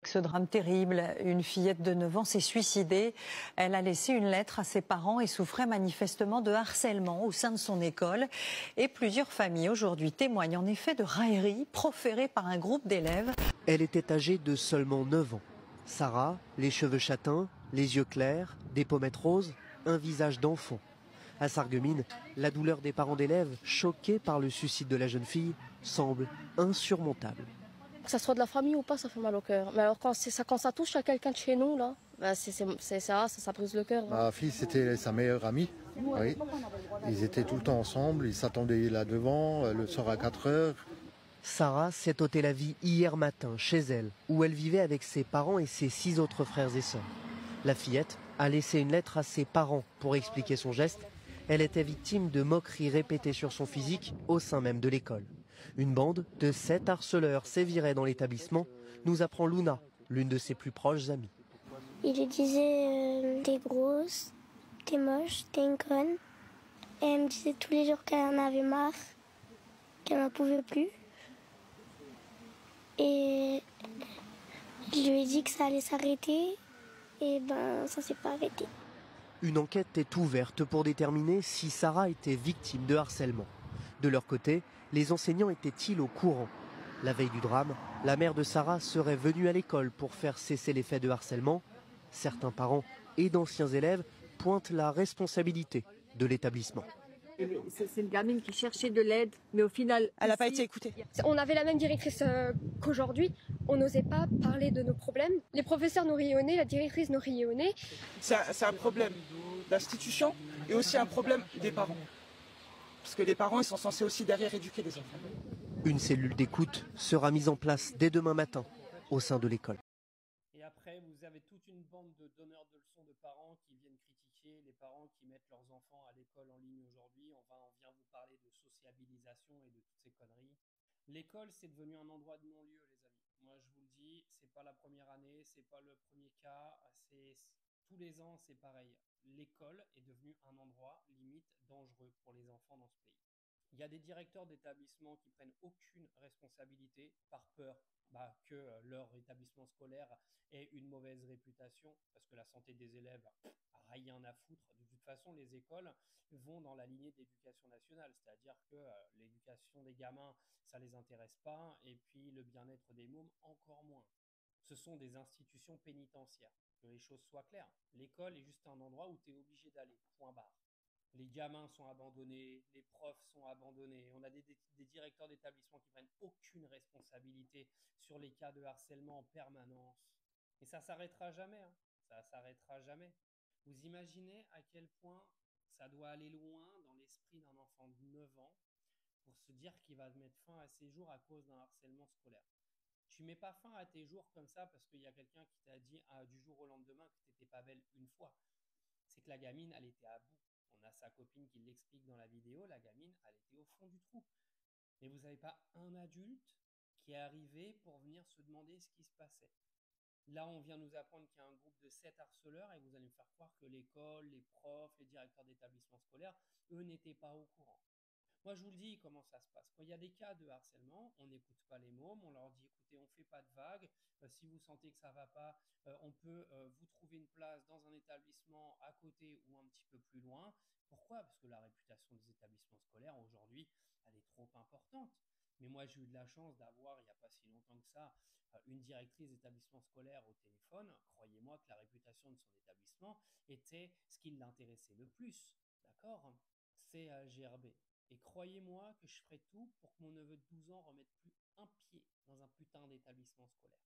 Ce drame terrible, une fillette de 9 ans s'est suicidée. Elle a laissé une lettre à ses parents et souffrait manifestement de harcèlement au sein de son école. Et plusieurs familles aujourd'hui témoignent en effet de railleries proférées par un groupe d'élèves. Elle était âgée de seulement 9 ans. Sarah, les cheveux châtains, les yeux clairs, des pommettes roses, un visage d'enfant. À Sarreguemines, la douleur des parents d'élèves, choqués par le suicide de la jeune fille, semble insurmontable. Que ça soit de la famille ou pas, ça fait mal au cœur. Mais alors quand ça touche à quelqu'un de chez nous, là, bah ça brise le cœur. Ma fille, c'était sa meilleure amie. Oui. Ils étaient tout le temps ensemble, ils s'attendaient là devant, le soir à 4 heures. Sarah s'est ôté la vie hier matin chez elle, où elle vivait avec ses parents et ses 6 autres frères et sœurs. La fillette a laissé une lettre à ses parents pour expliquer son geste. Elle était victime de moqueries répétées sur son physique au sein même de l'école. Une bande de 7 harceleurs sévirait dans l'établissement, nous apprend Luna, l'une de ses plus proches amies. Il lui disait t'es grosse, t'es moche, t'es une conne. Et elle me disait tous les jours qu'elle en avait marre, qu'elle n'en pouvait plus. Et je lui ai dit que ça allait s'arrêter, et ben ça s'est pas arrêté. Une enquête est ouverte pour déterminer si Sarah était victime de harcèlement. De leur côté, les enseignants étaient-ils au courant? La veille du drame, la mère de Sarah serait venue à l'école pour faire cesser les faits de harcèlement. Certains parents et d'anciens élèves pointent la responsabilité de l'établissement. C'est une gamine qui cherchait de l'aide, mais au final, elle n'a pas été écoutée. On avait la même directrice qu'aujourd'hui. On n'osait pas parler de nos problèmes. Les professeurs nous riaient au nez, la directrice nous riait au nez. C'est un problème d'institution et aussi un problème des parents. Parce que les parents, ils sont censés aussi derrière éduquer les enfants. Une cellule d'écoute sera mise en place dès demain matin au sein de l'école. Et après, vous avez toute une bande de donneurs de leçons de parents qui viennent critiquer les parents qui mettent leurs enfants à l'école en ligne aujourd'hui. On vient vous parler de sociabilisation et de toutes ces conneries. L'école, c'est devenu un endroit de non-lieu, les amis. Moi, je vous le dis, c'est pas la première année, c'est pas le premier cas. Tous les ans, c'est pareil. L'école est devenue un endroit limite dangereux pour les enfants dans ce pays. Il y a des directeurs d'établissements qui prennent aucune responsabilité par peur que leur établissement scolaire ait une mauvaise réputation, parce que la santé des élèves a rien à foutre. De toute façon, les écoles vont dans la lignée de l'éducation nationale, c'est-à-dire que l'éducation des gamins, ça les intéresse pas, et puis le bien-être des mômes, encore moins. Ce sont des institutions pénitentiaires. Que les choses soient claires. L'école est juste un endroit où tu es obligé d'aller, point barre. Les gamins sont abandonnés, les profs sont abandonnés. On a des directeurs d'établissements qui prennent aucune responsabilité sur les cas de harcèlement en permanence. Et ça s'arrêtera jamais. Hein. Ça s'arrêtera jamais. Vous imaginez à quel point ça doit aller loin dans l'esprit d'un enfant de 9 ans pour se dire qu'il va mettre fin à ses jours à cause d'un harcèlement scolaire. Tu mets pas fin à tes jours comme ça parce qu'il y a quelqu'un qui t'a dit du jour au lendemain que t'étais pas belle une fois. C'est que la gamine, elle était à bout. On a sa copine qui l'explique dans la vidéo. La gamine, elle était au fond du trou. Mais vous n'avez pas un adulte qui est arrivé pour venir se demander ce qui se passait. Là, on vient nous apprendre qu'il y a un groupe de 7 harceleurs et vous allez me faire croire que l'école, les profs, les directeurs d'établissements scolaires, eux n'étaient pas au courant. Moi, je vous le dis comment ça se passe. Quand il y a des cas de harcèlement, on n'écoute pas les mômes, on leur dit écoutez, on ne fait pas de vagues. Si vous sentez que ça ne va pas, on peut vous trouver une place dans un établissement à côté ou un petit peu plus loin. Pourquoi? Parce que la réputation des établissements scolaires aujourd'hui, elle est trop importante. Mais moi, j'ai eu de la chance d'avoir, il n'y a pas si longtemps que ça, une directrice d'établissement scolaire au téléphone. Croyez-moi que la réputation de son établissement était ce qui l'intéressait le plus. D'accord? C'est GRB. Et croyez-moi que je ferai tout pour que mon neveu de 12 ans remette plus un pied dans un putain d'établissement scolaire.